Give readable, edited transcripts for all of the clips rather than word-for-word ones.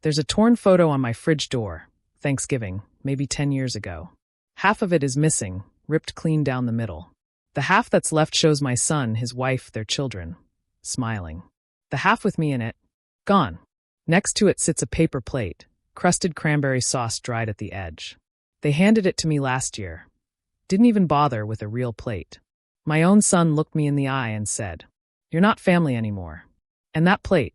There's a torn photo on my fridge door, Thanksgiving, maybe 10 years ago. Half of it is missing, ripped clean down the middle. The half that's left shows my son, his wife, their children, smiling. The half with me in it, gone. Next to it sits a paper plate, crusted cranberry sauce dried at the edge. They handed it to me last year. Didn't even bother with a real plate. My own son looked me in the eye and said, "You're not family anymore." And that plate,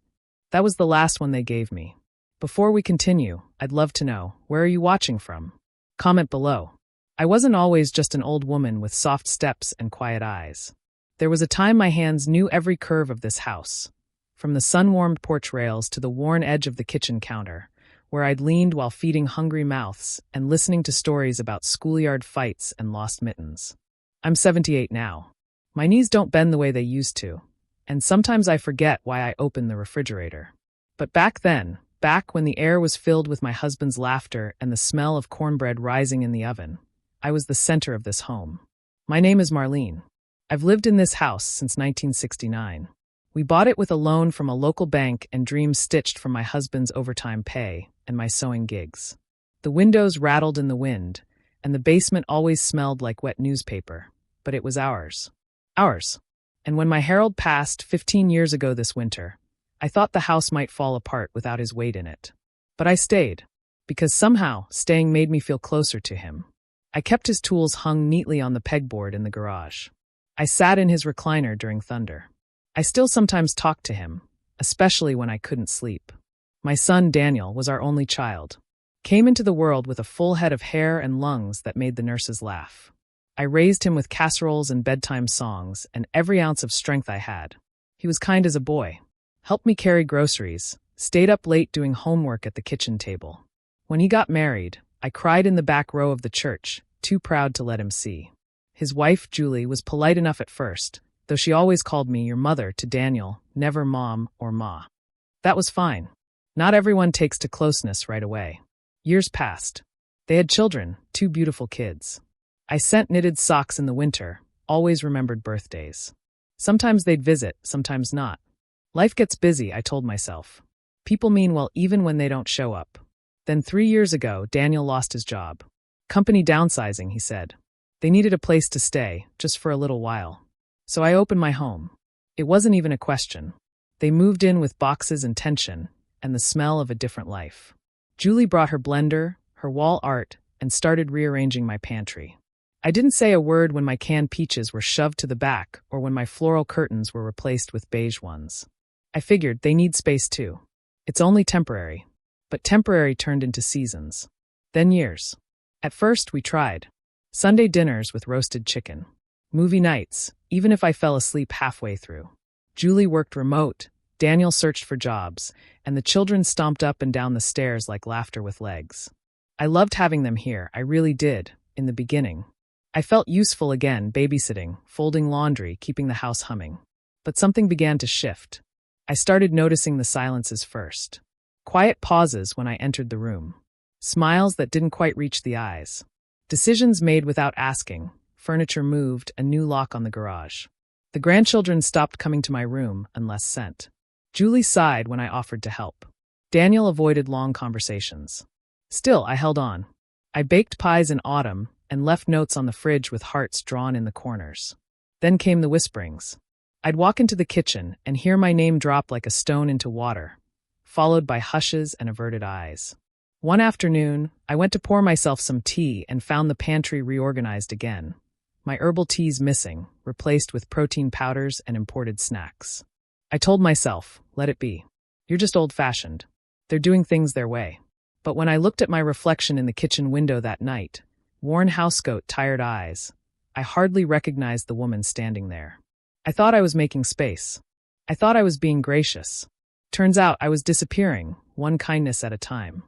that was the last one they gave me. Before we continue, I'd love to know, where are you watching from? Comment below. I wasn't always just an old woman with soft steps and quiet eyes. There was a time my hands knew every curve of this house, from the sun-warmed porch rails to the worn edge of the kitchen counter, where I'd leaned while feeding hungry mouths and listening to stories about schoolyard fights and lost mittens. I'm 78 now. My knees don't bend the way they used to, and sometimes I forget why I opened the refrigerator. But back then, back when the air was filled with my husband's laughter and the smell of cornbread rising in the oven, I was the center of this home. My name is Marlene. I've lived in this house since 1969. We bought it with a loan from a local bank and dreams stitched from my husband's overtime pay and my sewing gigs. The windows rattled in the wind, and the basement always smelled like wet newspaper, but it was ours. Ours. And when my Harold passed 15 years ago this winter, I thought the house might fall apart without his weight in it. But I stayed, because somehow staying made me feel closer to him. I kept his tools hung neatly on the pegboard in the garage. I sat in his recliner during thunder. I still sometimes talked to him, especially when I couldn't sleep. My son, Daniel, was our only child. Came into the world with a full head of hair and lungs that made the nurses laugh. I raised him with casseroles and bedtime songs and every ounce of strength I had. He was kind as a boy. Helped me carry groceries, stayed up late doing homework at the kitchen table. When he got married, I cried in the back row of the church, too proud to let him see. His wife, Julie, was polite enough at first, though she always called me your mother to Daniel, never mom or ma. That was fine. Not everyone takes to closeness right away. Years passed. They had children, 2 beautiful kids. I sent knitted socks in the winter, always remembered birthdays. Sometimes they'd visit, sometimes not. Life gets busy, I told myself. People mean well even when they don't show up. Then 3 years ago, Daniel lost his job. Company downsizing, he said. They needed a place to stay, just for a little while. So I opened my home. It wasn't even a question. They moved in with boxes and tension, and the smell of a different life. Julie brought her blender, her wall art, and started rearranging my pantry. I didn't say a word when my canned peaches were shoved to the back or when my floral curtains were replaced with beige ones. I figured they need space too. It's only temporary. But temporary turned into seasons. Then years. At first, we tried. Sunday dinners with roasted chicken. Movie nights, even if I fell asleep halfway through. Julie worked remote, Daniel searched for jobs, and the children stomped up and down the stairs like laughter with legs. I loved having them here, I really did, in the beginning. I felt useful again, babysitting, folding laundry, keeping the house humming. But something began to shift. I started noticing the silences first. Quiet pauses when I entered the room. Smiles that didn't quite reach the eyes. Decisions made without asking. Furniture moved, a new lock on the garage. The grandchildren stopped coming to my room unless sent. Julie sighed when I offered to help. Daniel avoided long conversations. Still, I held on. I baked pies in autumn and left notes on the fridge with hearts drawn in the corners. Then came the whisperings. I'd walk into the kitchen and hear my name drop like a stone into water, followed by hushes and averted eyes. One afternoon, I went to pour myself some tea and found the pantry reorganized again. My herbal teas missing, replaced with protein powders and imported snacks. I told myself, let it be. You're just old-fashioned. They're doing things their way. But when I looked at my reflection in the kitchen window that night, worn housecoat, tired eyes, I hardly recognized the woman standing there. I thought I was making space. I thought I was being gracious. Turns out I was disappearing, one kindness at a time.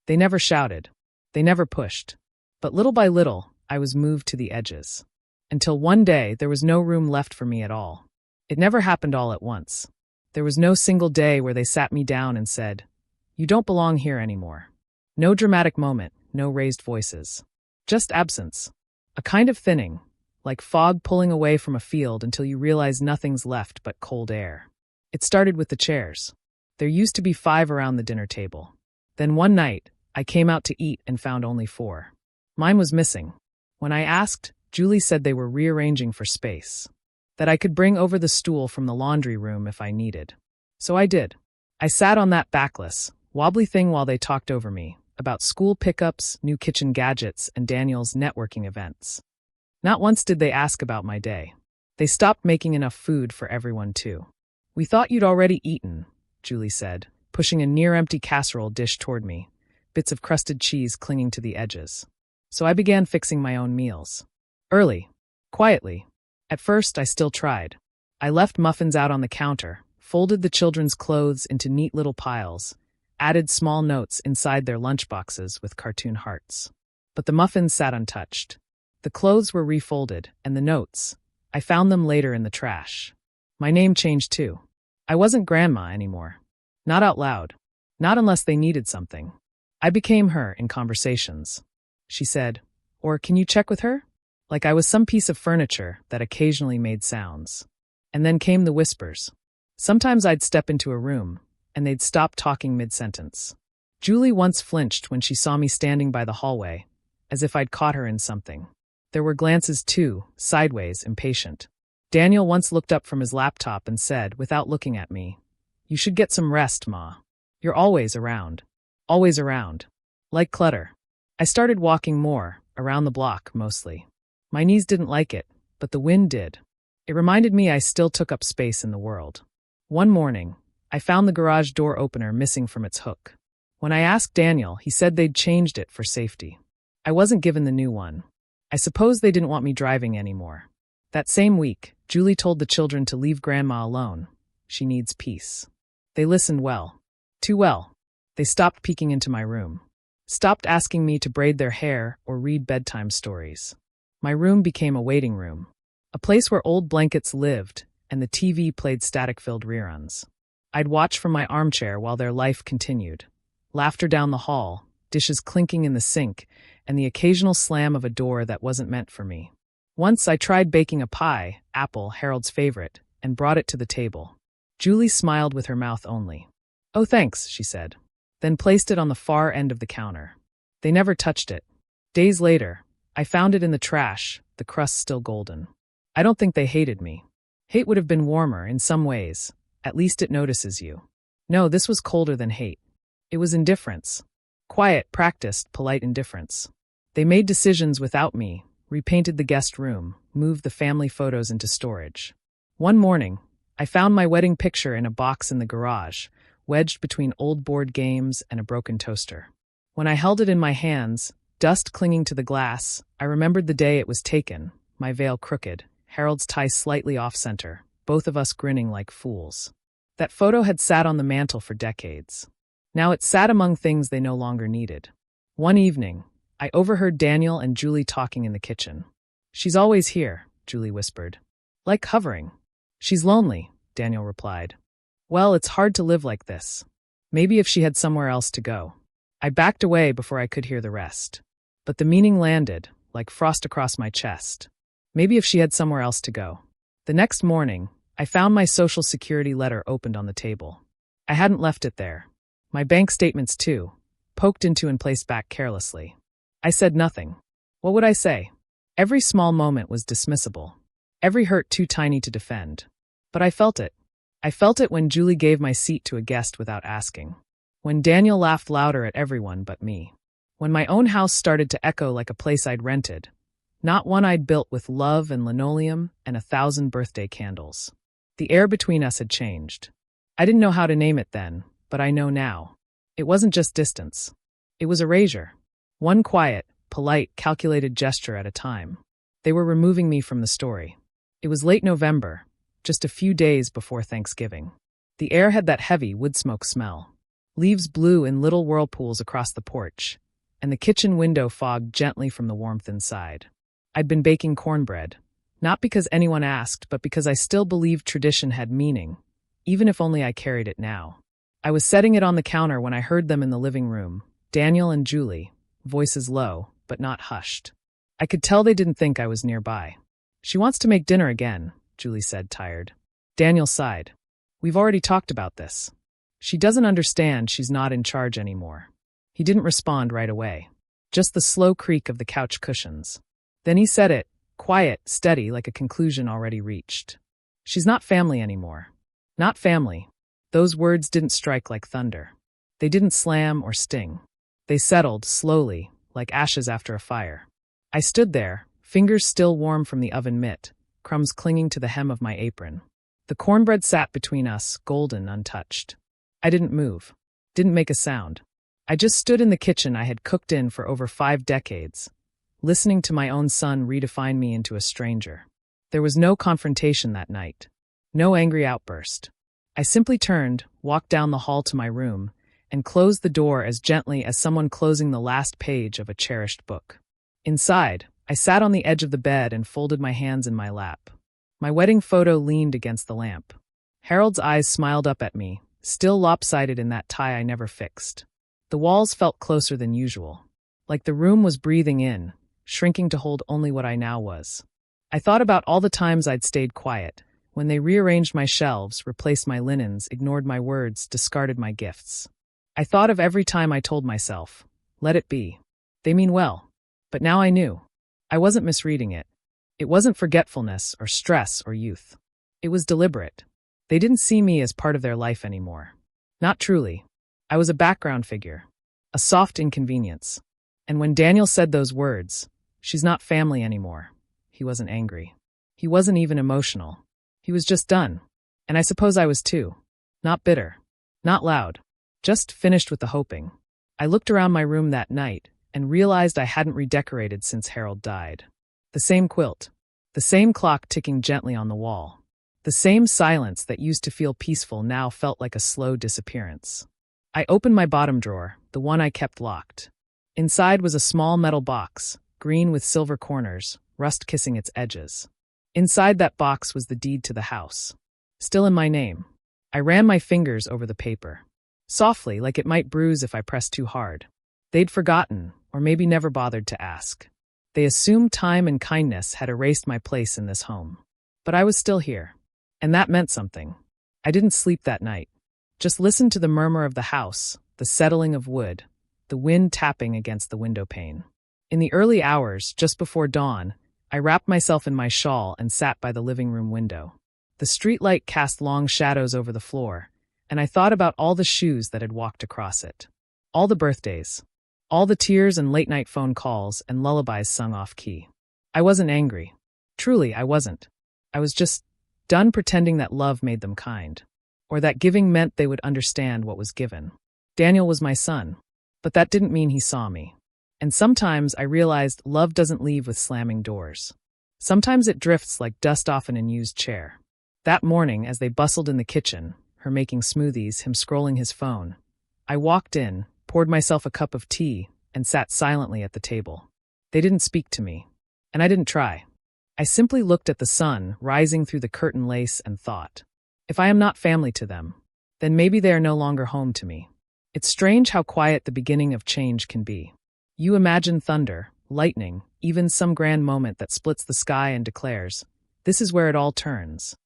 They never shouted. They never pushed. But little by little, I was moved to the edges. Until one day, there was no room left for me at all. It never happened all at once. There was no single day where they sat me down and said, "You don't belong here anymore." No dramatic moment, no raised voices. Just absence. A kind of thinning, like fog pulling away from a field until you realize nothing's left but cold air. It started with the chairs. There used to be 5 around the dinner table. Then one night, I came out to eat and found only 4. Mine was missing. When I asked, Julie said they were rearranging for space. That I could bring over the stool from the laundry room if I needed. So I did. I sat on that backless, wobbly thing while they talked over me, about school pickups, new kitchen gadgets, and Daniel's networking events. Not once did they ask about my day. They stopped making enough food for everyone too. We thought you'd already eaten, Julie said, pushing a near-empty casserole dish toward me, bits of crusted cheese clinging to the edges. So I began fixing my own meals. Early. Quietly. At first, I still tried. I left muffins out on the counter, folded the children's clothes into neat little piles, added small notes inside their lunchboxes with cartoon hearts. But the muffins sat untouched. The clothes were refolded, and the notes, I found them later in the trash. My name changed too. I wasn't Grandma anymore. Not out loud. Not unless they needed something. I became her in conversations. She said, "Or can you check with her?" Like I was some piece of furniture that occasionally made sounds. And then came the whispers. Sometimes I'd step into a room, and they'd stop talking mid-sentence. Julie once flinched when she saw me standing by the hallway, as if I'd caught her in something. There were glances too, sideways, impatient. Daniel once looked up from his laptop and said, without looking at me, "You should get some rest, Ma. You're always around. Always around. Like clutter." I started walking more, around the block, mostly. My knees didn't like it, but the wind did. It reminded me I still took up space in the world. One morning, I found the garage door opener missing from its hook. When I asked Daniel, he said they'd changed it for safety. I wasn't given the new one. I suppose they didn't want me driving anymore. That same week, Julie told the children to leave Grandma alone. She needs peace. They listened well. Too well. They stopped peeking into my room. Stopped asking me to braid their hair or read bedtime stories. My room became a waiting room. A place where old blankets lived and the TV played static-filled reruns. I'd watch from my armchair while their life continued. Laughter down the hall, dishes clinking in the sink, and the occasional slam of a door that wasn't meant for me. Once I tried baking a pie, apple, Harold's favorite, and brought it to the table. Julie smiled with her mouth only. "Oh, thanks," she said, then placed it on the far end of the counter. They never touched it. Days later, I found it in the trash, the crust still golden. I don't think they hated me. Hate would have been warmer in some ways. At least it notices you. No, this was colder than hate. It was indifference. Quiet, practiced, polite indifference. They made decisions without me, repainted the guest room, moved the family photos into storage. One morning, I found my wedding picture in a box in the garage, wedged between old board games and a broken toaster. When I held it in my hands, dust clinging to the glass, I remembered the day it was taken, my veil crooked, Harold's tie slightly off-center, both of us grinning like fools. That photo had sat on the mantel for decades. Now it sat among things they no longer needed. One evening, I overheard Daniel and Julie talking in the kitchen. "She's always here," Julie whispered. "Like hovering." "She's lonely," Daniel replied. "Well, it's hard to live like this. Maybe if she had somewhere else to go." I backed away before I could hear the rest. But the meaning landed, like frost across my chest. Maybe if she had somewhere else to go. The next morning, I found my Social Security letter opened on the table. I hadn't left it there. My bank statements too, poked into and placed back carelessly. I said nothing. What would I say? Every small moment was dismissible. Every hurt too tiny to defend. But I felt it. I felt it when Julie gave my seat to a guest without asking. When Daniel laughed louder at everyone but me. When my own house started to echo like a place I'd rented. Not one I'd built with love and linoleum and 1,000 birthday candles. The air between us had changed. I didn't know how to name it then, but I know now. It wasn't just distance. It was erasure. One quiet, polite, calculated gesture at a time. They were removing me from the story. It was late November, just a few days before Thanksgiving. The air had that heavy wood smoke smell. Leaves blew in little whirlpools across the porch, and the kitchen window fogged gently from the warmth inside. I'd been baking cornbread, not because anyone asked, but because I still believed tradition had meaning, even if only I carried it now. I was setting it on the counter when I heard them in the living room, Daniel and Julie, voices low, but not hushed. I could tell they didn't think I was nearby. "She wants to make dinner again," Julie said, tired. Daniel sighed. "We've already talked about this. She doesn't understand she's not in charge anymore." He didn't respond right away. Just the slow creak of the couch cushions. Then he said it, quiet, steady, like a conclusion already reached. She's not family anymore. Not family. Those words didn't strike like thunder. They didn't slam or sting. They settled, slowly, like ashes after a fire. I stood there, fingers still warm from the oven mitt, crumbs clinging to the hem of my apron. The cornbread sat between us, golden, untouched. I didn't move. Didn't make a sound. I just stood in the kitchen I had cooked in for over 5 decades, listening to my own son redefine me into a stranger. There was no confrontation that night. No angry outburst. I simply turned, walked down the hall to my room, and closed the door as gently as someone closing the last page of a cherished book. Inside, I sat on the edge of the bed and folded my hands in my lap. My wedding photo leaned against the lamp. Harold's eyes smiled up at me, still lopsided in that tie I never fixed. The walls felt closer than usual, like the room was breathing in, shrinking to hold only what I now was. I thought about all the times I'd stayed quiet, when they rearranged my shelves, replaced my linens, ignored my words, discarded my gifts. I thought of every time I told myself, let it be. They mean well. But now I knew. I wasn't misreading it. It wasn't forgetfulness or stress or youth. It was deliberate. They didn't see me as part of their life anymore. Not truly. I was a background figure, a soft inconvenience. And when Daniel said those words, she's not family anymore, he wasn't angry. He wasn't even emotional. He was just done. And I suppose I was too. Not bitter. Not loud. Just finished with the hoping. I looked around my room that night and realized I hadn't redecorated since Harold died. The same quilt. The same clock ticking gently on the wall. The same silence that used to feel peaceful now felt like a slow disappearance. I opened my bottom drawer, the one I kept locked. Inside was a small metal box, green with silver corners, rust kissing its edges. Inside that box was the deed to the house. Still in my name. I ran my fingers over the paper. Softly, like it might bruise if I pressed too hard. They'd forgotten, or maybe never bothered to ask. They assumed time and kindness had erased my place in this home. But I was still here. And that meant something. I didn't sleep that night. Just listened to the murmur of the house, the settling of wood, the wind tapping against the window pane. In the early hours, just before dawn, I wrapped myself in my shawl and sat by the living room window. The streetlight cast long shadows over the floor, and I thought about all the shoes that had walked across it. All the birthdays. All the tears and late-night phone calls and lullabies sung off-key. I wasn't angry. Truly, I wasn't. I was just done pretending that love made them kind, or that giving meant they would understand what was given. Daniel was my son, but that didn't mean he saw me. And sometimes I realized love doesn't leave with slamming doors. Sometimes it drifts like dust off an unused chair. That morning, as they bustled in the kitchen, her making smoothies, him scrolling his phone, I walked in, poured myself a cup of tea, and sat silently at the table. They didn't speak to me, and I didn't try. I simply looked at the sun rising through the curtain lace and thought, if I am not family to them, then maybe they are no longer home to me. It's strange how quiet the beginning of change can be. You imagine thunder, lightning, even some grand moment that splits the sky and declares, this is where it all turns.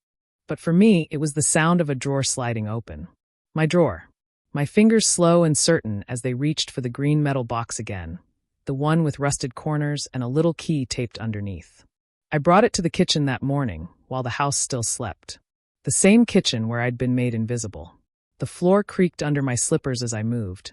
But for me, it was the sound of a drawer sliding open. My drawer. My fingers slow and certain as they reached for the green metal box again, the one with rusted corners and a little key taped underneath. I brought it to the kitchen that morning, while the house still slept. The same kitchen where I'd been made invisible. The floor creaked under my slippers as I moved.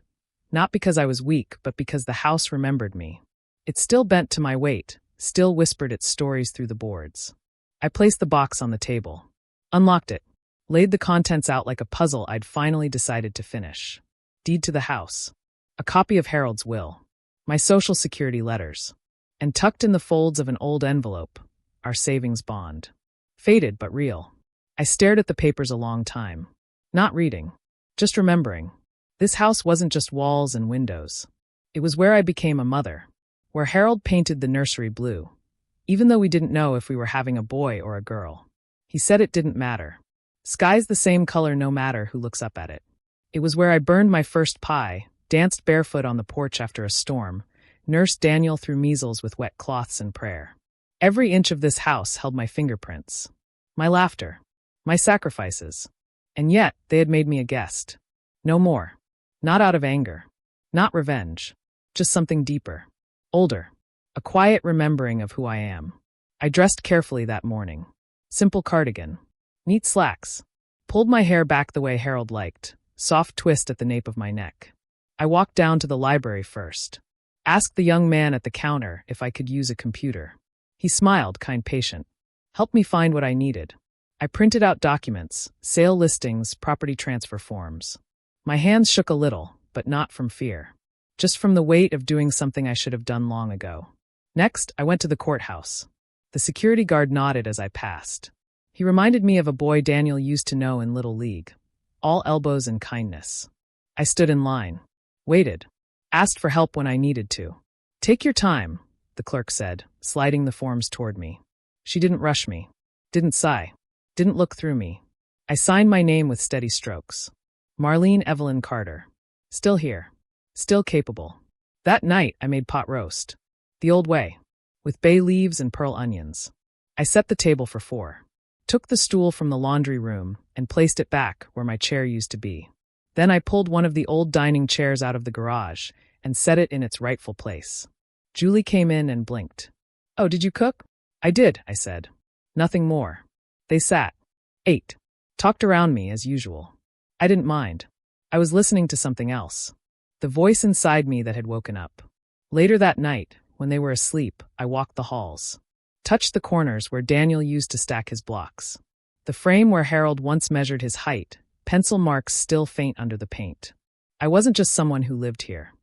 Not because I was weak, but because the house remembered me. It still bent to my weight, still whispered its stories through the boards. I placed the box on the table. Unlocked it. Laid the contents out like a puzzle I'd finally decided to finish. Deed to the house. A copy of Harold's will. My social security letters. And tucked in the folds of an old envelope, our savings bond. Faded but real. I stared at the papers a long time. Not reading. Just remembering. This house wasn't just walls and windows. It was where I became a mother. Where Harold painted the nursery blue. Even though we didn't know if we were having a boy or a girl. He said it didn't matter. Sky's the same color no matter who looks up at it. It was where I burned my first pie, danced barefoot on the porch after a storm, nursed Daniel through measles with wet cloths and prayer. Every inch of this house held my fingerprints. My laughter. My sacrifices. And yet, they had made me a guest. No more. Not out of anger. Not revenge. Just something deeper. Older. A quiet remembering of who I am. I dressed carefully that morning. Simple cardigan. Neat slacks. Pulled my hair back the way Harold liked. Soft twist at the nape of my neck. I walked down to the library first. Asked the young man at the counter if I could use a computer. He smiled, kind patient. Helped me find what I needed. I printed out documents, sale listings, property transfer forms. My hands shook a little, but not from fear. Just from the weight of doing something I should have done long ago. Next, I went to the courthouse. The security guard nodded as I passed. He reminded me of a boy Daniel used to know in Little League. All elbows and kindness. I stood in line. Waited. Asked for help when I needed to. Take your time, the clerk said, sliding the forms toward me. She didn't rush me. Didn't sigh. Didn't look through me. I signed my name with steady strokes. Marlene Evelyn Carter. Still here. Still capable. That night, I made pot roast. The old way. With bay leaves and pearl onions. I set the table for 4. Took the stool from the laundry room and placed it back where my chair used to be. Then I pulled one of the old dining chairs out of the garage and set it in its rightful place. Julie came in and blinked. "Oh, did you cook?" "I did," I said. Nothing more. They sat. Ate. Talked around me as usual. I didn't mind. I was listening to something else. The voice inside me that had woken up. Later that night, when they were asleep, I walked the halls. Touched the corners where Daniel used to stack his blocks. The frame where Harold once measured his height, pencil marks still faint under the paint. I wasn't just someone who lived here.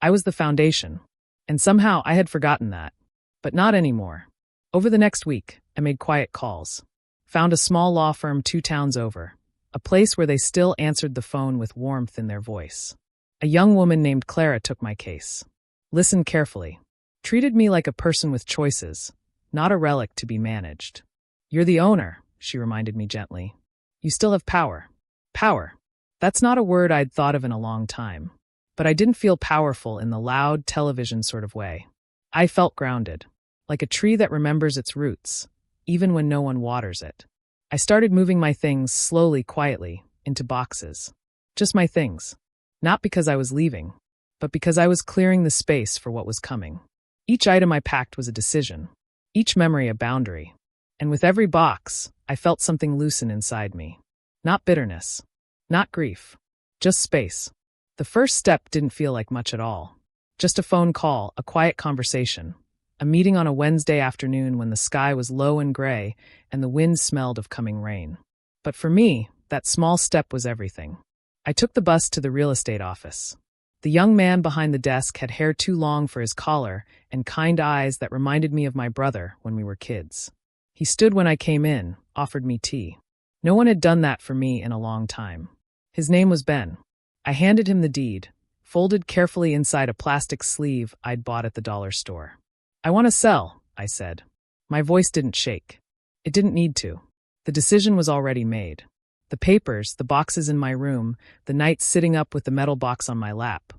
I was the foundation. And somehow I had forgotten that. But not anymore. Over the next week, I made quiet calls. Found a small law firm 2 towns over. A place where they still answered the phone with warmth in their voice. A young woman named Clara took my case. Listened carefully. Treated me like a person with choices, not a relic to be managed. "You're the owner," she reminded me gently. "You still have power." Power. That's not a word I'd thought of in a long time. But I didn't feel powerful in the loud television sort of way. I felt grounded, like a tree that remembers its roots, even when no one waters it. I started moving my things slowly, quietly, into boxes. Just my things. Not because I was leaving, but because I was clearing the space for what was coming. Each item I packed was a decision. Each memory a boundary. And with every box, I felt something loosen inside me. Not bitterness. Not grief. Just space. The first step didn't feel like much at all. Just a phone call, a quiet conversation. A meeting on a Wednesday afternoon when the sky was low and gray and the wind smelled of coming rain. But for me, that small step was everything. I took the bus to the real estate office. The young man behind the desk had hair too long for his collar and kind eyes that reminded me of my brother when we were kids. He stood when I came in, offered me tea. No one had done that for me in a long time. His name was Ben. I handed him the deed, folded carefully inside a plastic sleeve I'd bought at the dollar store. "I want to sell," I said. My voice didn't shake. It didn't need to. The decision was already made. The papers, the boxes in my room, the nights sitting up with the metal box on my lap,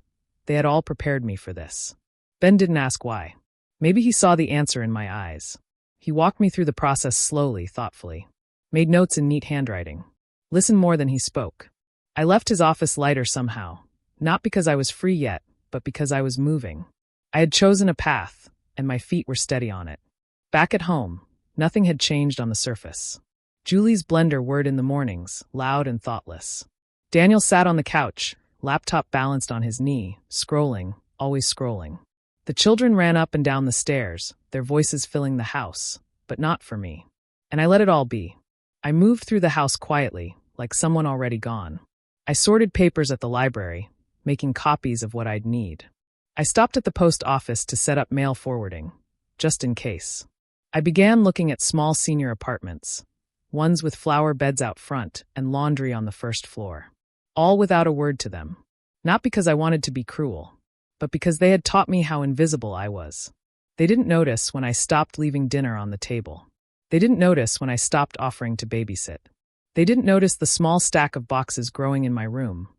they had all prepared me for this. Ben didn't ask why. Maybe he saw the answer in my eyes. He walked me through the process slowly, thoughtfully. Made notes in neat handwriting. Listened more than he spoke. I left his office lighter somehow, not because I was free yet, but because I was moving. I had chosen a path, and my feet were steady on it. Back at home, nothing had changed on the surface. Julie's blender whirred in the mornings, loud and thoughtless. Daniel sat on the couch, laptop balanced on his knee, scrolling, always scrolling. The children ran up and down the stairs, their voices filling the house, but not for me. And I let it all be. I moved through the house quietly, like someone already gone. I sorted papers at the library, making copies of what I'd need. I stopped at the post office to set up mail forwarding, just in case. I began looking at small senior apartments, ones with flower beds out front and laundry on the first floor. All without a word to them. Not because I wanted to be cruel, but because they had taught me how invisible I was. They didn't notice when I stopped leaving dinner on the table. They didn't notice when I stopped offering to babysit. They didn't notice the small stack of boxes growing in my room.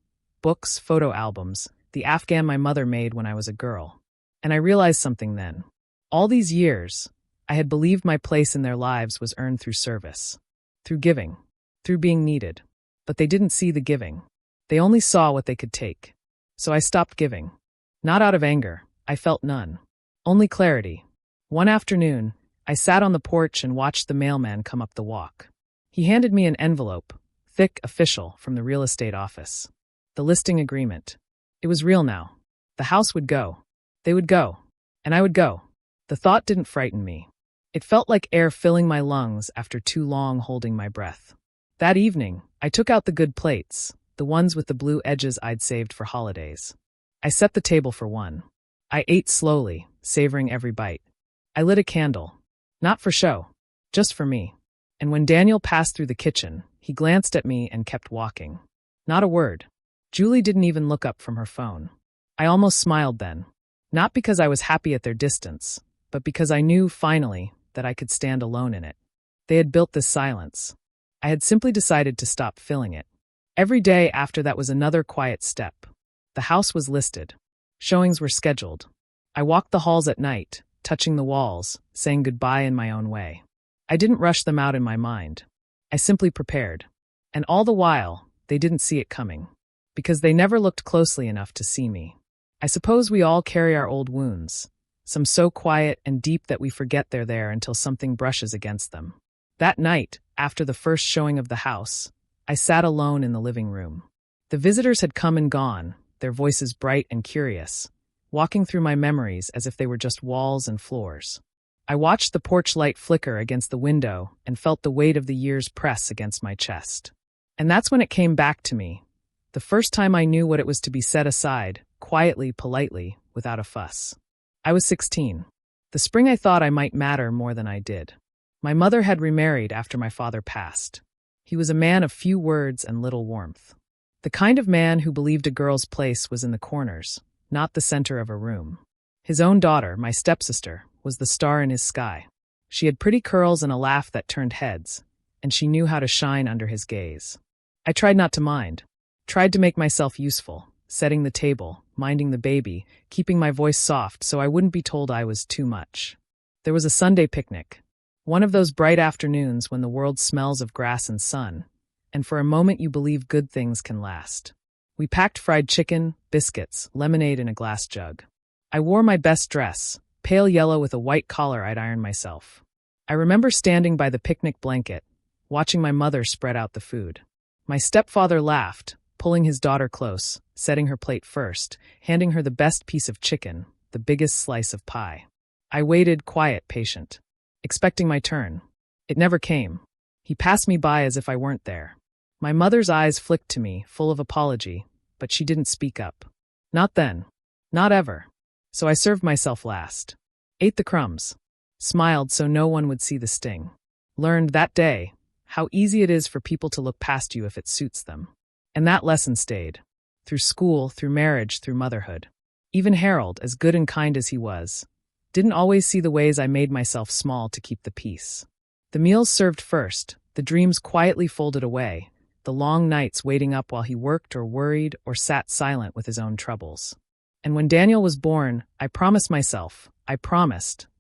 Books, photo albums, the Afghan my mother made when I was a girl. And I realized something then. All these years, I had believed my place in their lives was earned through service. Through giving. Through being needed. But they didn't see the giving. They only saw what they could take. So I stopped giving. Not out of anger, I felt none. Only clarity. One afternoon, I sat on the porch and watched the mailman come up the walk. He handed me an envelope, thick, official, from the real estate office. The listing agreement. It was real now. The house would go. They would go. And I would go. The thought didn't frighten me. It felt like air filling my lungs after too long holding my breath. That evening, I took out the good plates, the ones with the blue edges I'd saved for holidays. I set the table for one. I ate slowly, savoring every bite. I lit a candle. Not for show. Just for me. And when Daniel passed through the kitchen, he glanced at me and kept walking. Not a word. Julie didn't even look up from her phone. I almost smiled then. Not because I was happy at their distance, but because I knew, finally, that I could stand alone in it. They had built this silence. I had simply decided to stop filling it. Every day after that was another quiet step. The house was listed. Showings were scheduled. I walked the halls at night, touching the walls, saying goodbye in my own way. I didn't rush them out in my mind. I simply prepared. And all the while, they didn't see it coming. Because they never looked closely enough to see me. I suppose we all carry our old wounds, some so quiet and deep that we forget they're there until something brushes against them. That night, after the first showing of the house, I sat alone in the living room. The visitors had come and gone, their voices bright and curious, walking through my memories as if they were just walls and floors. I watched the porch light flicker against the window and felt the weight of the years press against my chest. And that's when it came back to me. The first time I knew what it was to be set aside, quietly, politely, without a fuss. I was 16. The spring I thought I might matter more than I did. My mother had remarried after my father passed. He was a man of few words and little warmth. The kind of man who believed a girl's place was in the corners, not the center of a room. His own daughter, my stepsister, was the star in his sky. She had pretty curls and a laugh that turned heads, and she knew how to shine under his gaze. I tried not to mind. Tried to make myself useful, setting the table, minding the baby, keeping my voice soft so I wouldn't be told I was too much. There was a Sunday picnic. One of those bright afternoons when the world smells of grass and sun, and for a moment you believe good things can last. We packed fried chicken, biscuits, lemonade in a glass jug. I wore my best dress, pale yellow with a white collar I'd ironed myself. I remember standing by the picnic blanket, watching my mother spread out the food. My stepfather laughed, pulling his daughter close, setting her plate first, handing her the best piece of chicken, the biggest slice of pie. I waited, quiet, patient, expecting my turn. It never came. He passed me by as if I weren't there. My mother's eyes flicked to me, full of apology, but she didn't speak up. Not then. Not ever. So I served myself last. Ate the crumbs. Smiled so no one would see the sting. Learned that day how easy it is for people to look past you if it suits them. And that lesson stayed. Through school, through marriage, through motherhood. Even Harold, as good and kind as he was, didn't always see the ways I made myself small to keep the peace. The meals served first, the dreams quietly folded away, the long nights waiting up while he worked or worried or sat silent with his own troubles. And when Daniel was born, I promised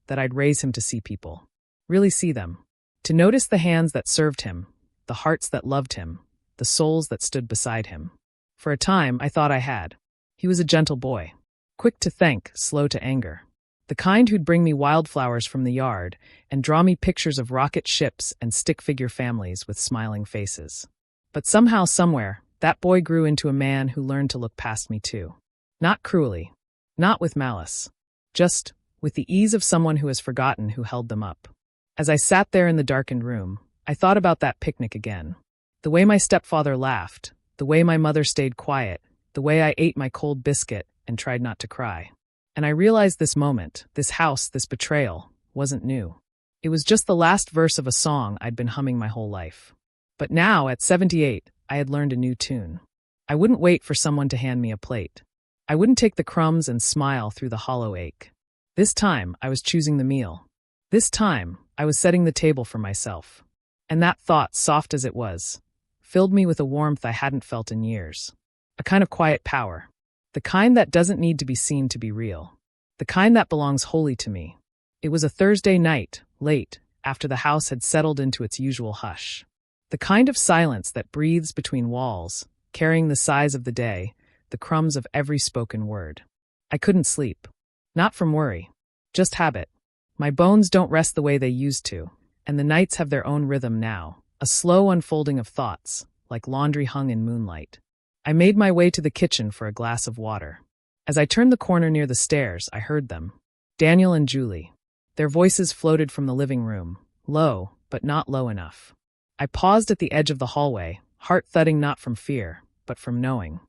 that I'd raise him to see people. Really see them. To notice the hands that served him, the hearts that loved him, the souls that stood beside him. For a time, I thought I had. He was a gentle boy. Quick to thank, slow to anger. The kind who'd bring me wildflowers from the yard and draw me pictures of rocket ships and stick-figure families with smiling faces. But somehow, somewhere, that boy grew into a man who learned to look past me too. Not cruelly. Not with malice. Just with the ease of someone who has forgotten who held them up. As I sat there in the darkened room, I thought about that picnic again. The way my stepfather laughed, the way my mother stayed quiet, the way I ate my cold biscuit and tried not to cry. And I realized this moment, this house, this betrayal, wasn't new. It was just the last verse of a song I'd been humming my whole life. But now, at 78, I had learned a new tune. I wouldn't wait for someone to hand me a plate. I wouldn't take the crumbs and smile through the hollow ache. This time, I was choosing the meal. This time, I was setting the table for myself. And that thought, soft as it was, filled me with a warmth I hadn't felt in years. A kind of quiet power. The kind that doesn't need to be seen to be real. The kind that belongs wholly to me. It was a Thursday night, late, after the house had settled into its usual hush. The kind of silence that breathes between walls, carrying the sighs of the day, the crumbs of every spoken word. I couldn't sleep. Not from worry. Just habit. My bones don't rest the way they used to, and the nights have their own rhythm now, a slow unfolding of thoughts, like laundry hung in moonlight. I made my way to the kitchen for a glass of water. As I turned the corner near the stairs, I heard them. Daniel and Julie. Their voices floated from the living room, low, but not low enough. I paused at the edge of the hallway, heart thudding not from fear, but from knowing.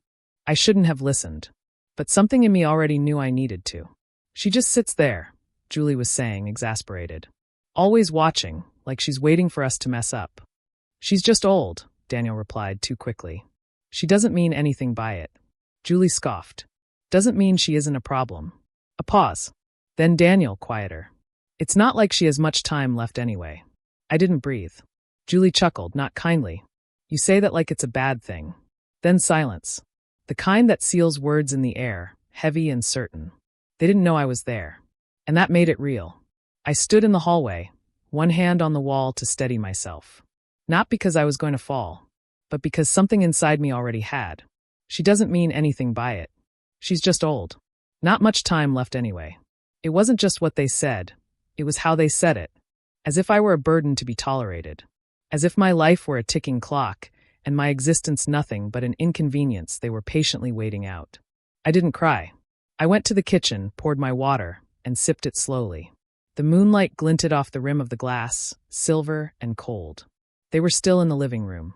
I shouldn't have listened. But something in me already knew I needed to. She just sits there, Julie was saying, exasperated. Always watching, like she's waiting for us to mess up. She's just old, Daniel replied too quickly. She doesn't mean anything by it. Julie scoffed. Doesn't mean she isn't a problem. A pause. Then Daniel, quieter. It's not like she has much time left anyway. I didn't breathe. Julie chuckled, not kindly. You say that like it's a bad thing. Then silence. The kind that seals words in the air, heavy and certain. They didn't know I was there. And that made it real. I stood in the hallway, one hand on the wall to steady myself. Not because I was going to fall, but because something inside me already had. She doesn't mean anything by it. She's just old. Not much time left anyway. It wasn't just what they said. It was how they said it. As if I were a burden to be tolerated. As if my life were a ticking clock, and my existence nothing but an inconvenience they were patiently waiting out. I didn't cry. I went to the kitchen, poured my water, and sipped it slowly. The moonlight glinted off the rim of the glass, silver and cold. They were still in the living room.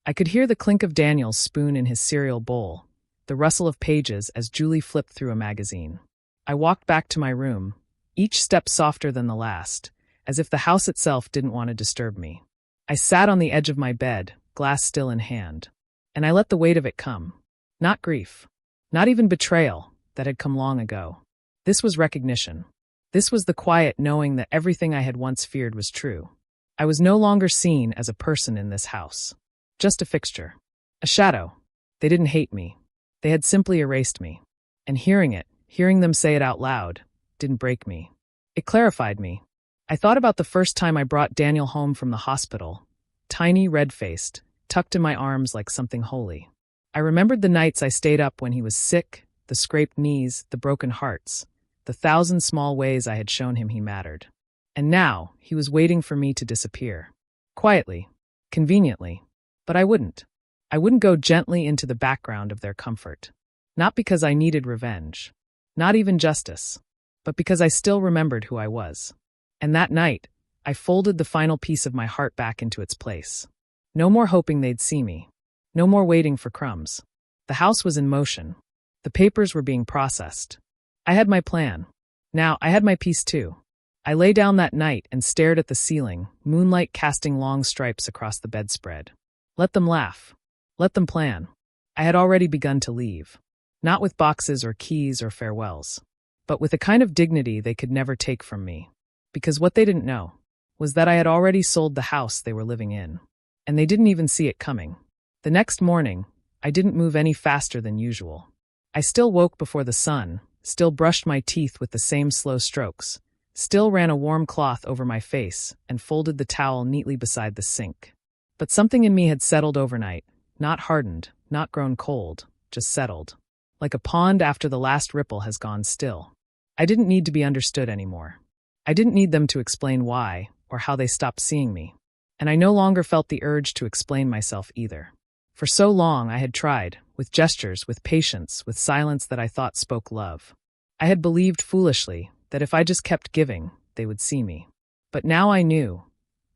I could hear the clink of Daniel's spoon in his cereal bowl, the rustle of pages as Julie flipped through a magazine. I walked back to my room, each step softer than the last, as if the house itself didn't want to disturb me. I sat on the edge of my bed, glass still in hand, and I let the weight of it come. Not grief. Not even betrayal, that had come long ago. This was recognition. This was the quiet knowing that everything I had once feared was true. I was no longer seen as a person in this house. Just a fixture. A shadow. They didn't hate me. They had simply erased me. And hearing them say it out loud, didn't break me. It clarified me. I thought about the first time I brought Daniel home from the hospital. Tiny, red-faced, tucked in my arms like something holy. I remembered the nights I stayed up when he was sick, the scraped knees, the broken hearts, the 1,000 small ways I had shown him he mattered. And now, he was waiting for me to disappear. Quietly, conveniently. But I wouldn't. I wouldn't go gently into the background of their comfort. Not because I needed revenge. Not even justice. But because I still remembered who I was. And that night, I folded the final piece of my heart back into its place. No more hoping they'd see me. No more waiting for crumbs. The house was in motion. The papers were being processed. I had my plan. Now, I had my piece too. I lay down that night and stared at the ceiling, moonlight casting long stripes across the bedspread. Let them laugh. Let them plan. I had already begun to leave. Not with boxes or keys or farewells, but with a kind of dignity they could never take from me. Because what they didn't know was that I had already sold the house they were living in. And they didn't even see it coming. The next morning, I didn't move any faster than usual. I still woke before the sun, still brushed my teeth with the same slow strokes, still ran a warm cloth over my face and folded the towel neatly beside the sink. But something in me had settled overnight, not hardened, not grown cold, just settled. Like a pond after the last ripple has gone still. I didn't need to be understood anymore. I didn't need them to explain why or how they stopped seeing me. And I no longer felt the urge to explain myself either. For so long I had tried, with gestures, with patience, with silence that I thought spoke love. I had believed foolishly that if I just kept giving, they would see me. But now I knew.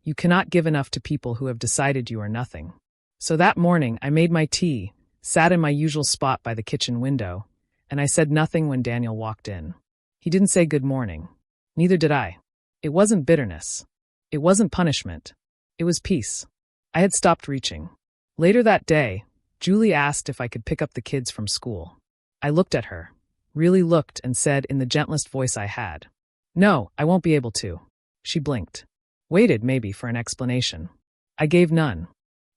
You cannot give enough to people who have decided you are nothing. So that morning I made my tea, sat in my usual spot by the kitchen window, and I said nothing when Daniel walked in. He didn't say good morning. Neither did I. It wasn't bitterness. It wasn't punishment. It was peace. I had stopped reaching. Later that day, Julie asked if I could pick up the kids from school. I looked at her, really looked, and said in the gentlest voice I had, "No, I won't be able to." She blinked. Waited, maybe, for an explanation. I gave none.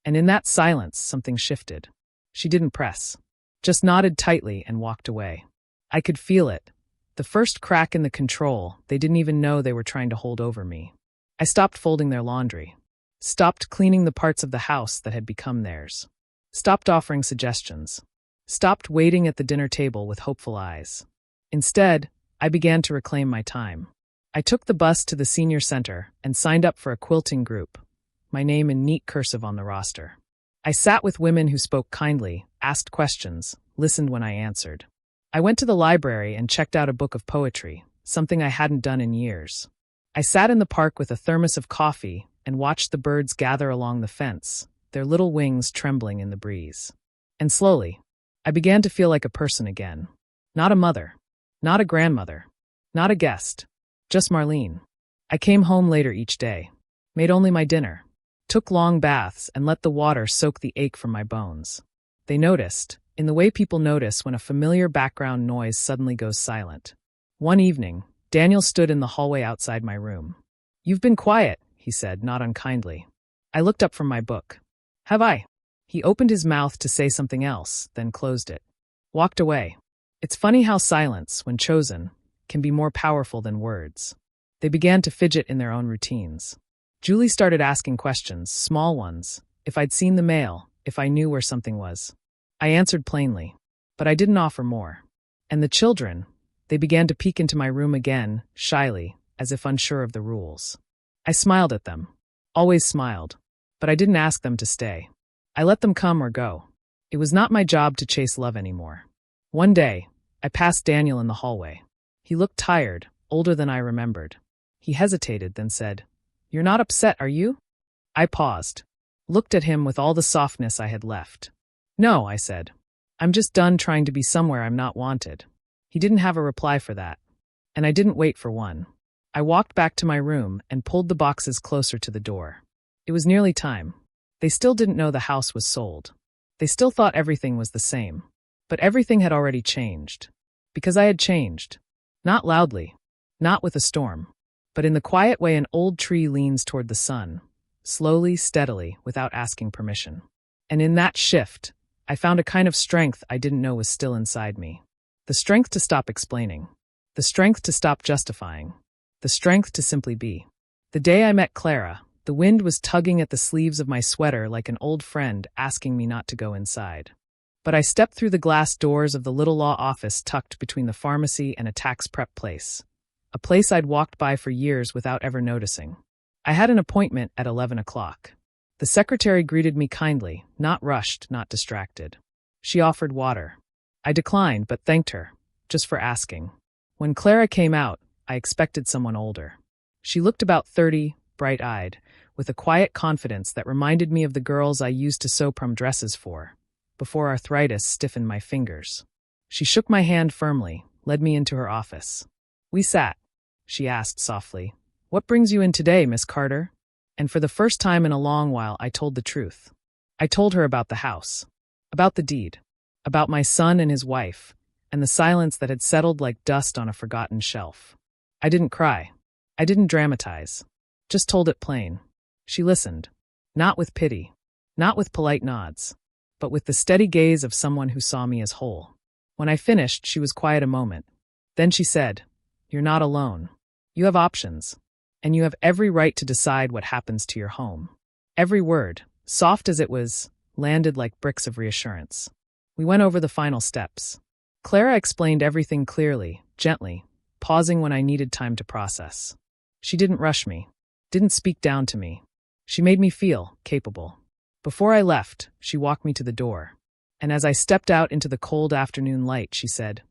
And in that silence, something shifted. She didn't press. Just nodded tightly and walked away. I could feel it. The first crack in the control, they didn't even know they were trying to hold over me. I stopped folding their laundry. Stopped cleaning the parts of the house that had become theirs. Stopped offering suggestions. Stopped waiting at the dinner table with hopeful eyes. Instead, I began to reclaim my time. I took the bus to the senior center and signed up for a quilting group, my name in neat cursive on the roster. I sat with women who spoke kindly, asked questions, listened when I answered. I went to the library and checked out a book of poetry, something I hadn't done in years. I sat in the park with a thermos of coffee and watched the birds gather along the fence, their little wings trembling in the breeze. And slowly, I began to feel like a person again. Not a mother, not a grandmother, not a guest, just Marlene. I came home later each day, made only my dinner, took long baths and let the water soak the ache from my bones. They noticed, in the way people notice when a familiar background noise suddenly goes silent. One evening, Daniel stood in the hallway outside my room. "You've been quiet," he said, not unkindly. I looked up from my book. "Have I?" He opened his mouth to say something else, then closed it. Walked away. It's funny how silence, when chosen, can be more powerful than words. They began to fidget in their own routines. Julie started asking questions, small ones, if I'd seen the mail, if I knew where something was. I answered plainly, but I didn't offer more. And the children, they began to peek into my room again, shyly, as if unsure of the rules. I smiled at them, always smiled, but I didn't ask them to stay. I let them come or go. It was not my job to chase love anymore. One day, I passed Daniel in the hallway. He looked tired, older than I remembered. He hesitated, then said, "You're not upset, are you?" I paused, looked at him with all the softness I had left. "No," I said. "I'm just done trying to be somewhere I'm not wanted." He didn't have a reply for that, and I didn't wait for one. I walked back to my room and pulled the boxes closer to the door. It was nearly time. They still didn't know the house was sold. They still thought everything was the same. But everything had already changed. Because I had changed. Not loudly, not with a storm, but in the quiet way an old tree leans toward the sun, slowly, steadily, without asking permission. And in that shift, I found a kind of strength I didn't know was still inside me. The strength to stop explaining. The strength to stop justifying. The strength to simply be. The day I met Clara, the wind was tugging at the sleeves of my sweater like an old friend asking me not to go inside. But I stepped through the glass doors of the little law office tucked between the pharmacy and a tax prep place. A place I'd walked by for years without ever noticing. I had an appointment at 11 o'clock. The secretary greeted me kindly, not rushed, not distracted. She offered water. I declined, but thanked her, just for asking. When Clara came out, I expected someone older. She looked about 30, bright-eyed, with a quiet confidence that reminded me of the girls I used to sew prom dresses for, before arthritis stiffened my fingers. She shook my hand firmly, led me into her office. We sat. She asked softly, "What brings you in today, Miss Carter?" And for the first time in a long while, I told the truth. I told her about the house, about the deed, about my son and his wife, and the silence that had settled like dust on a forgotten shelf. I didn't cry. I didn't dramatize. Just told it plain. She listened. Not with pity. Not with polite nods. But with the steady gaze of someone who saw me as whole. When I finished, she was quiet a moment. Then she said, "You're not alone. You have options. And you have every right to decide what happens to your home." Every word, soft as it was, landed like bricks of reassurance. We went over the final steps. Clara explained everything clearly, gently, pausing when I needed time to process. She didn't rush me, didn't speak down to me. She made me feel capable. Before I left, she walked me to the door. And as I stepped out into the cold afternoon light, she said,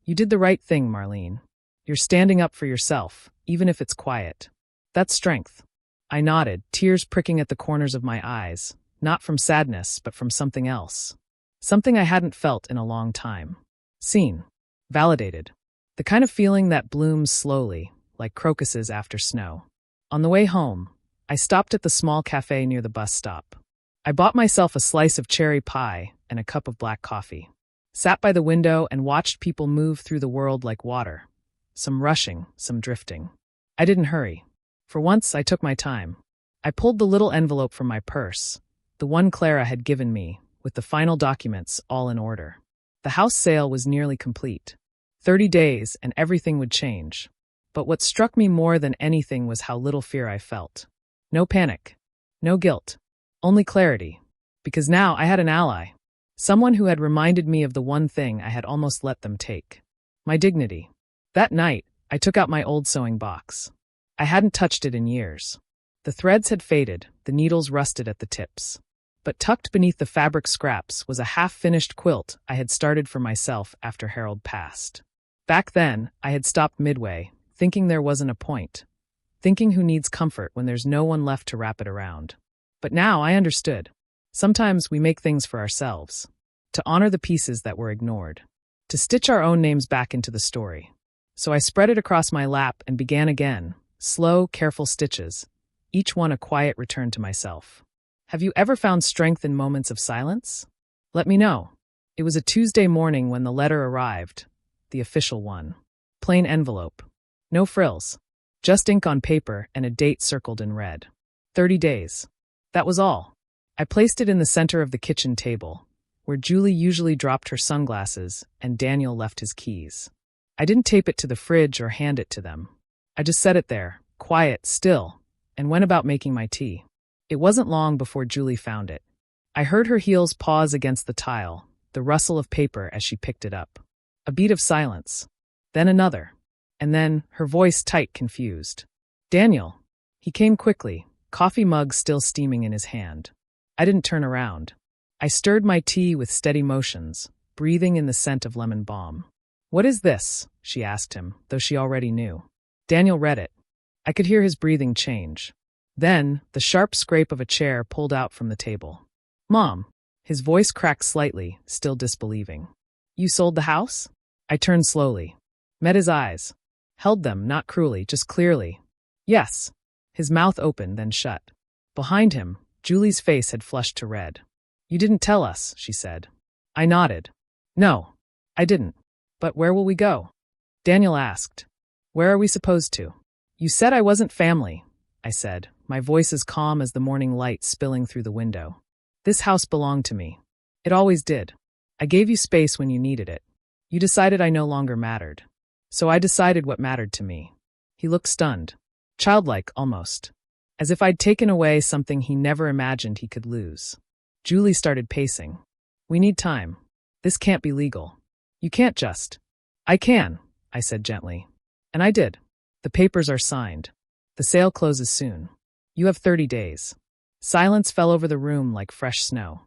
"You did the right thing, Marlene. You're standing up for yourself, even if it's quiet. That's strength." I nodded, tears pricking at the corners of my eyes, not from sadness, but from something else. Something I hadn't felt in a long time. Seen. Validated. The kind of feeling that blooms slowly, like crocuses after snow. On the way home, I stopped at the small cafe near the bus stop. I bought myself a slice of cherry pie and a cup of black coffee. Sat by the window and watched people move through the world like water. Some rushing, some drifting. I didn't hurry. For once, I took my time. I pulled the little envelope from my purse, the one Clara had given me, with the final documents all in order. The house sale was nearly complete. 30 days and everything would change. But what struck me more than anything was how little fear I felt. No panic. No guilt. Only clarity. Because now I had an ally. Someone who had reminded me of the one thing I had almost let them take. My dignity. That night, I took out my old sewing box. I hadn't touched it in years. The threads had faded, the needles rusted at the tips. But tucked beneath the fabric scraps was a half-finished quilt I had started for myself after Harold passed. Back then, I had stopped midway, thinking there wasn't a point. Thinking who needs comfort when there's no one left to wrap it around. But now I understood. Sometimes we make things for ourselves. To honor the pieces that were ignored. To stitch our own names back into the story. So I spread it across my lap and began again. Slow, careful stitches. Each one a quiet return to myself. Have you ever found strength in moments of silence? Let me know. It was a Tuesday morning when the letter arrived. The official one. Plain envelope. No frills. Just ink on paper and a date circled in red. 30 days. That was all. I placed it in the center of the kitchen table, where Julie usually dropped her sunglasses and Daniel left his keys. I didn't tape it to the fridge or hand it to them. I just set it there, quiet, still, and went about making my tea. It wasn't long before Julie found it. I heard her heels pause against the tile, the rustle of paper as she picked it up. A beat of silence. Then another. And then, her voice tight, confused. Daniel. He came quickly, coffee mug still steaming in his hand. I didn't turn around. I stirred my tea with steady motions, breathing in the scent of lemon balm. What is this? She asked him, though she already knew. Daniel read it. I could hear his breathing change. Then, the sharp scrape of a chair pulled out from the table. Mom. His voice cracked slightly, still disbelieving. You sold the house? I turned slowly. Met his eyes. Held them, not cruelly, just clearly. Yes. His mouth opened, then shut. Behind him, Julie's face had flushed to red. You didn't tell us, she said. I nodded. No. I didn't. But where will we go? Daniel asked. Where are we supposed to? You said I wasn't family, I said, my voice as calm as the morning light spilling through the window. This house belonged to me. It always did. I gave you space when you needed it. You decided I no longer mattered. So I decided what mattered to me. He looked stunned. Childlike, almost. As if I'd taken away something he never imagined he could lose. Julie started pacing. We need time. This can't be legal. You can't just. I can, I said gently. And I did. The papers are signed. The sale closes soon. You have 30 days. Silence fell over the room like fresh snow.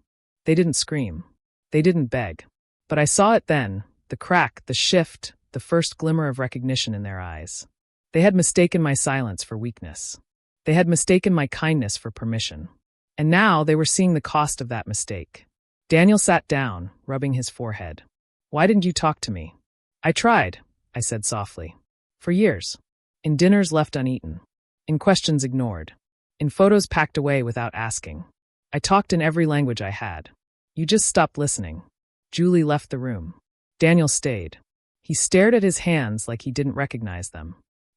They didn't scream. They didn't beg. But I saw it then, the crack, the shift, the first glimmer of recognition in their eyes. They had mistaken my silence for weakness. They had mistaken my kindness for permission. And now they were seeing the cost of that mistake. Daniel sat down, rubbing his forehead. Why didn't you talk to me? I tried, I said softly. For years. In dinners left uneaten. In questions ignored. In photos packed away without asking. I talked in every language I had. You just stopped listening. Julie left the room. Daniel stayed. He stared at his hands like he didn't recognize them.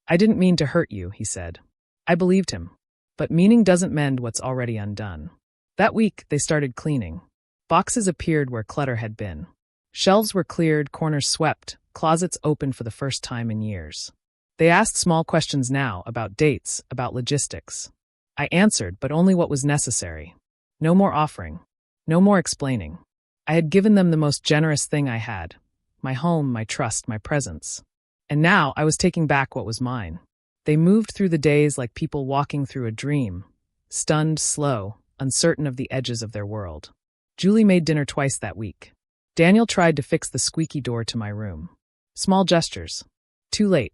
I didn't mean to hurt you, he said. I believed him. But meaning doesn't mend what's already undone. That week, they started cleaning. Boxes appeared where clutter had been. Shelves were cleared, corners swept, closets opened for the first time in years. They asked small questions now about dates, about logistics. I answered, but only what was necessary. No more offering. No more explaining. I had given them the most generous thing I had. My home, my trust, my presence. And now I was taking back what was mine. They moved through the days like people walking through a dream. Stunned, slow, uncertain of the edges of their world. Julie made dinner twice that week. Daniel tried to fix the squeaky door to my room. Small gestures. Too late.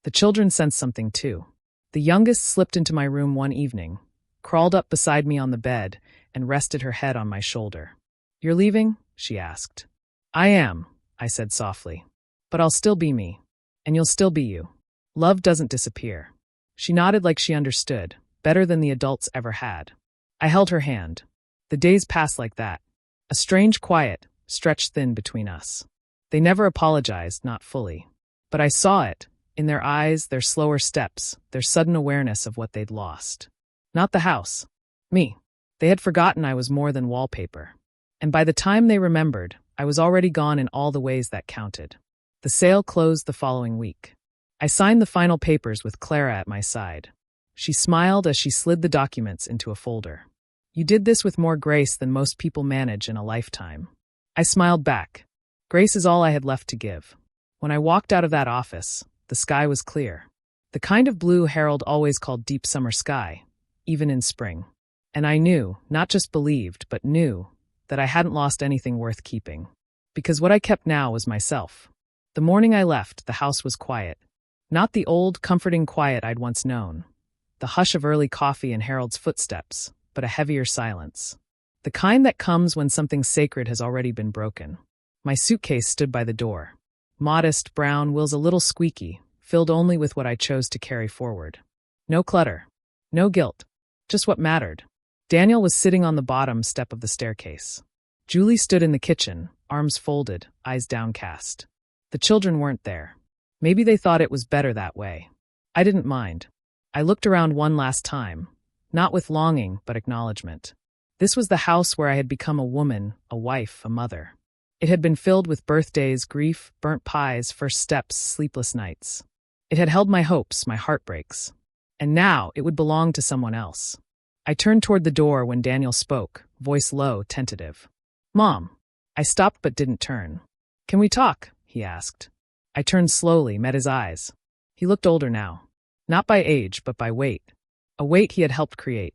The children sensed something too. The youngest slipped into my room one evening, crawled up beside me on the bed, and rested her head on my shoulder. You're leaving? She asked. I am, I said softly. But I'll still be me. And you'll still be you. Love doesn't disappear. She nodded like she understood, better than the adults ever had. I held her hand. The days passed like that. A strange quiet stretched thin between us. They never apologized, not fully. But I saw it, in their eyes, their slower steps, their sudden awareness of what they'd lost. Not the house. Me. They had forgotten I was more than wallpaper. And by the time they remembered, I was already gone in all the ways that counted. The sale closed the following week. I signed the final papers with Clara at my side. She smiled as she slid the documents into a folder. You did this with more grace than most people manage in a lifetime. I smiled back. Grace is all I had left to give. When I walked out of that office, the sky was clear. The kind of blue Harold always called deep summer sky, even in spring. And I knew, not just believed, but knew, that I hadn't lost anything worth keeping. Because what I kept now was myself. The morning I left, the house was quiet. Not the old, comforting quiet I'd once known. The hush of early coffee and Harold's footsteps, but a heavier silence. The kind that comes when something sacred has already been broken. My suitcase stood by the door. Modest, brown, wheels a little squeaky, filled only with what I chose to carry forward. No clutter. No guilt. Just what mattered. Daniel was sitting on the bottom step of the staircase. Julie stood in the kitchen, arms folded, eyes downcast. The children weren't there. Maybe they thought it was better that way. I didn't mind. I looked around one last time, not with longing, but acknowledgement. This was the house where I had become a woman, a wife, a mother. It had been filled with birthdays, grief, burnt pies, first steps, sleepless nights. It had held my hopes, my heartbreaks. And now it would belong to someone else. I turned toward the door when Daniel spoke, voice low, tentative. "Mom." I stopped but didn't turn. "Can we talk?" he asked. I turned slowly, met his eyes. He looked older now. Not by age, but by weight. A weight he had helped create.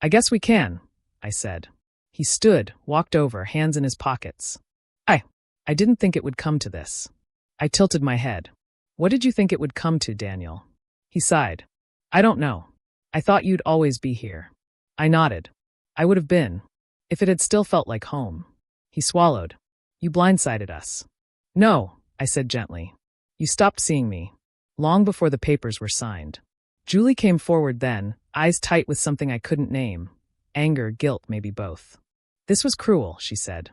"I guess we can," I said. He stood, walked over, hands in his pockets. I didn't think it would come to this. I tilted my head. "What did you think it would come to, Daniel?" He sighed. "I don't know. I thought you'd always be here." I nodded. "I would have been, if it had still felt like home." He swallowed. "You blindsided us." "No," I said gently. "You stopped seeing me. Long before the papers were signed." Julie came forward then, eyes tight with something I couldn't name. Anger, guilt, maybe both. "This was cruel," she said.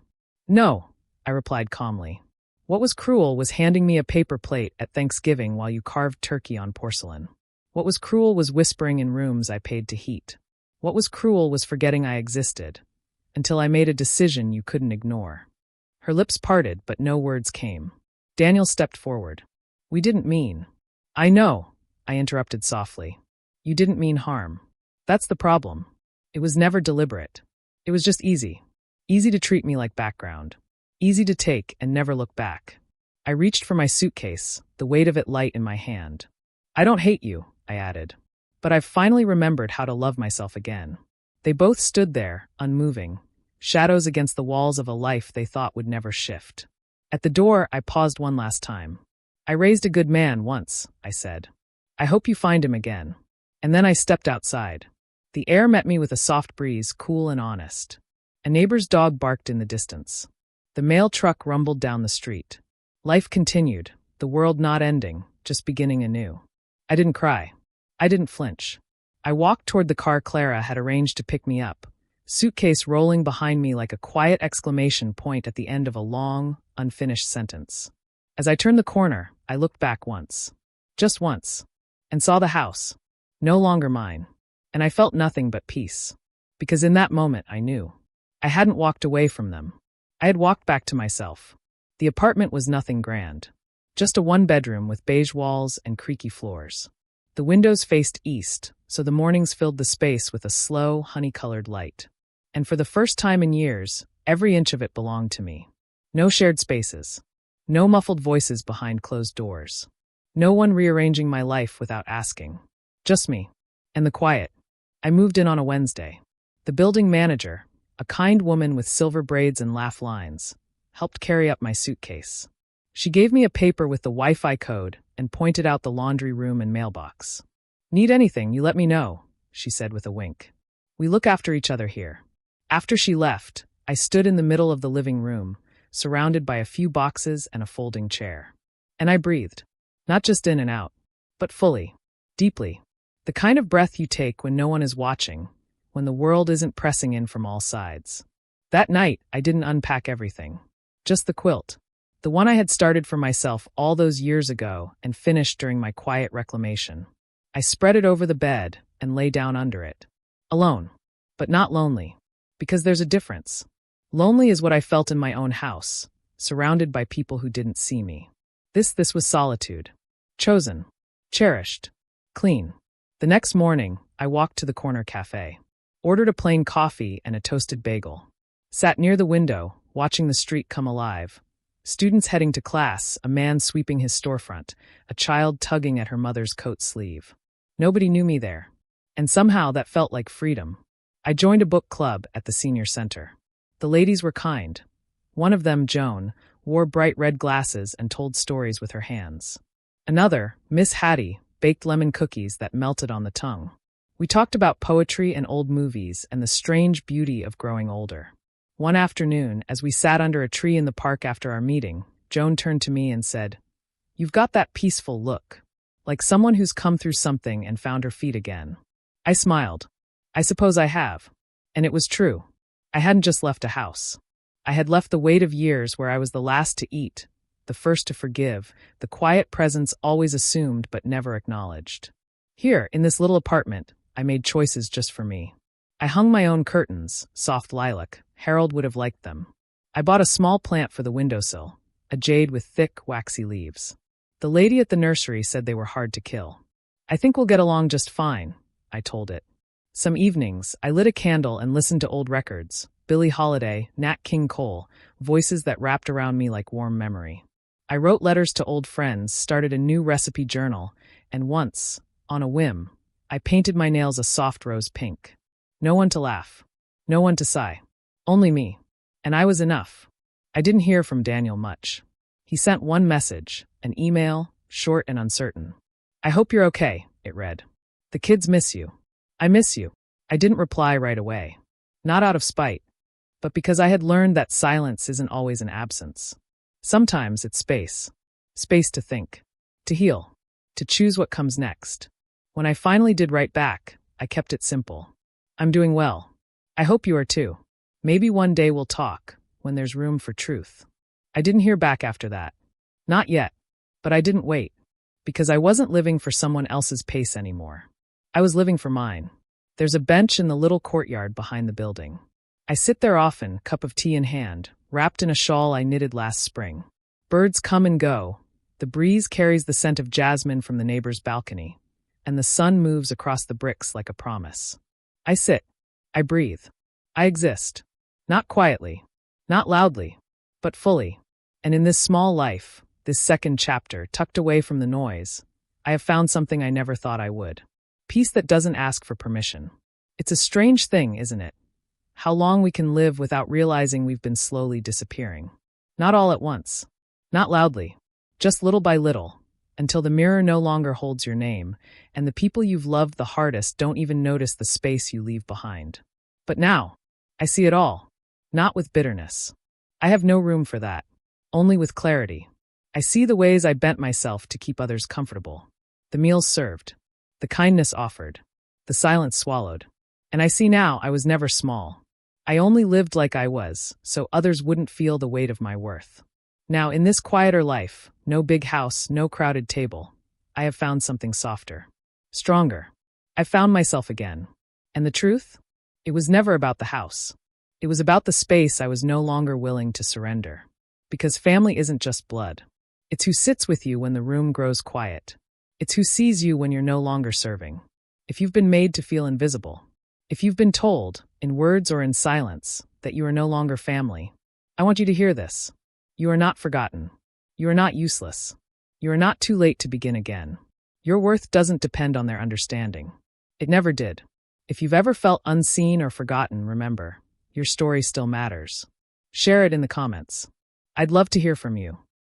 "No," I replied calmly. "What was cruel was handing me a paper plate at Thanksgiving while you carved turkey on porcelain. What was cruel was whispering in rooms I paid to heat. What was cruel was forgetting I existed, until I made a decision you couldn't ignore." Her lips parted, but no words came. Daniel stepped forward. "We didn't mean." "I know," I interrupted softly. "You didn't mean harm. That's the problem. It was never deliberate. It was just easy. Easy to treat me like background. Easy to take and never look back." I reached for my suitcase, the weight of it light in my hand. "I don't hate you," I added. "But I've finally remembered how to love myself again." They both stood there, unmoving, shadows against the walls of a life they thought would never shift. At the door, I paused one last time. "I raised a good man once," I said. "I hope you find him again." And then I stepped outside. The air met me with a soft breeze, cool and honest. A neighbor's dog barked in the distance. The mail truck rumbled down the street. Life continued, the world not ending, just beginning anew. I didn't cry. I didn't flinch. I walked toward the car Clara had arranged to pick me up, suitcase rolling behind me like a quiet exclamation point at the end of a long, unfinished sentence. As I turned the corner, I looked back once. Just once. And saw the house. No longer mine. And I felt nothing but peace. Because in that moment I knew. I hadn't walked away from them. I had walked back to myself. The apartment was nothing grand. Just a one-bedroom with beige walls and creaky floors. The windows faced east, so the mornings filled the space with a slow, honey-colored light. And for the first time in years, every inch of it belonged to me. No shared spaces. No muffled voices behind closed doors. No one rearranging my life without asking. Just me. And the quiet. I moved in on a Wednesday. The building manager, a kind woman with silver braids and laugh lines, helped carry up my suitcase. She gave me a paper with the Wi-Fi code and pointed out the laundry room and mailbox. "Need anything, you let me know," she said with a wink. "We look after each other here." After she left, I stood in the middle of the living room, surrounded by a few boxes and a folding chair. And I breathed. Not just in and out, but fully, deeply. The kind of breath you take when no one is watching, when the world isn't pressing in from all sides. That night, I didn't unpack everything. Just the quilt. The one I had started for myself all those years ago and finished during my quiet reclamation. I spread it over the bed and lay down under it. Alone. But not lonely. Because there's a difference. Lonely is what I felt in my own house, surrounded by people who didn't see me. This was solitude. Chosen. Cherished. Clean. The next morning, I walked to the corner cafe. Ordered a plain coffee and a toasted bagel. Sat near the window, watching the street come alive. Students heading to class, a man sweeping his storefront, a child tugging at her mother's coat sleeve. Nobody knew me there. And somehow that felt like freedom. I joined a book club at the senior center. The ladies were kind. One of them, Joan, wore bright red glasses and told stories with her hands. Another, Miss Hattie, baked lemon cookies that melted on the tongue. We talked about poetry and old movies and the strange beauty of growing older. One afternoon, as we sat under a tree in the park after our meeting, Joan turned to me and said, "You've got that peaceful look, like someone who's come through something and found her feet again." I smiled. I suppose I have. And it was true. I hadn't just left a house. I had left the weight of years where I was the last to eat, the first to forgive, the quiet presence always assumed but never acknowledged. Here, in this little apartment, I made choices just for me. I hung my own curtains, soft lilac. Harold would have liked them. I bought a small plant for the windowsill, a jade with thick, waxy leaves. The lady at the nursery said they were hard to kill. "I think we'll get along just fine," I told it. Some evenings, I lit a candle and listened to old records, Billie Holiday, Nat King Cole, voices that wrapped around me like warm memory. I wrote letters to old friends, started a new recipe journal, and once, on a whim, I painted my nails a soft rose pink. No one to laugh. No one to sigh. Only me. And I was enough. I didn't hear from Daniel much. He sent one message, an email, short and uncertain. "I hope you're okay," it read. "The kids miss you. I miss you." I didn't reply right away. Not out of spite, but because I had learned that silence isn't always an absence. Sometimes it's space. Space to think, to heal, to choose what comes next. When I finally did write back, I kept it simple. "I'm doing well. I hope you are too. Maybe one day we'll talk, when there's room for truth." I didn't hear back after that. Not yet. But I didn't wait. Because I wasn't living for someone else's pace anymore. I was living for mine. There's a bench in the little courtyard behind the building. I sit there often, cup of tea in hand, wrapped in a shawl I knitted last spring. Birds come and go. The breeze carries the scent of jasmine from the neighbor's balcony, and the sun moves across the bricks like a promise. I sit. I breathe. I exist. Not quietly, not loudly, but fully. And in this small life, this second chapter, tucked away from the noise, I have found something I never thought I would. Peace that doesn't ask for permission. It's a strange thing, isn't it? How long we can live without realizing we've been slowly disappearing. Not all at once. Not loudly. Just little by little, until the mirror no longer holds your name, and the people you've loved the hardest don't even notice the space you leave behind. But now, I see it all. Not with bitterness. I have no room for that. Only with clarity. I see the ways I bent myself to keep others comfortable. The meals served. The kindness offered. The silence swallowed. And I see now I was never small. I only lived like I was, so others wouldn't feel the weight of my worth. Now, in this quieter life, no big house, no crowded table, I have found something softer. Stronger. I found myself again. And the truth? It was never about the house. It was about the space I was no longer willing to surrender. Because family isn't just blood. It's who sits with you when the room grows quiet. It's who sees you when you're no longer serving. If you've been made to feel invisible, if you've been told, in words or in silence, that you are no longer family, I want you to hear this. You are not forgotten. You are not useless. You are not too late to begin again. Your worth doesn't depend on their understanding. It never did. If you've ever felt unseen or forgotten, remember, your story still matters. Share it in the comments. I'd love to hear from you.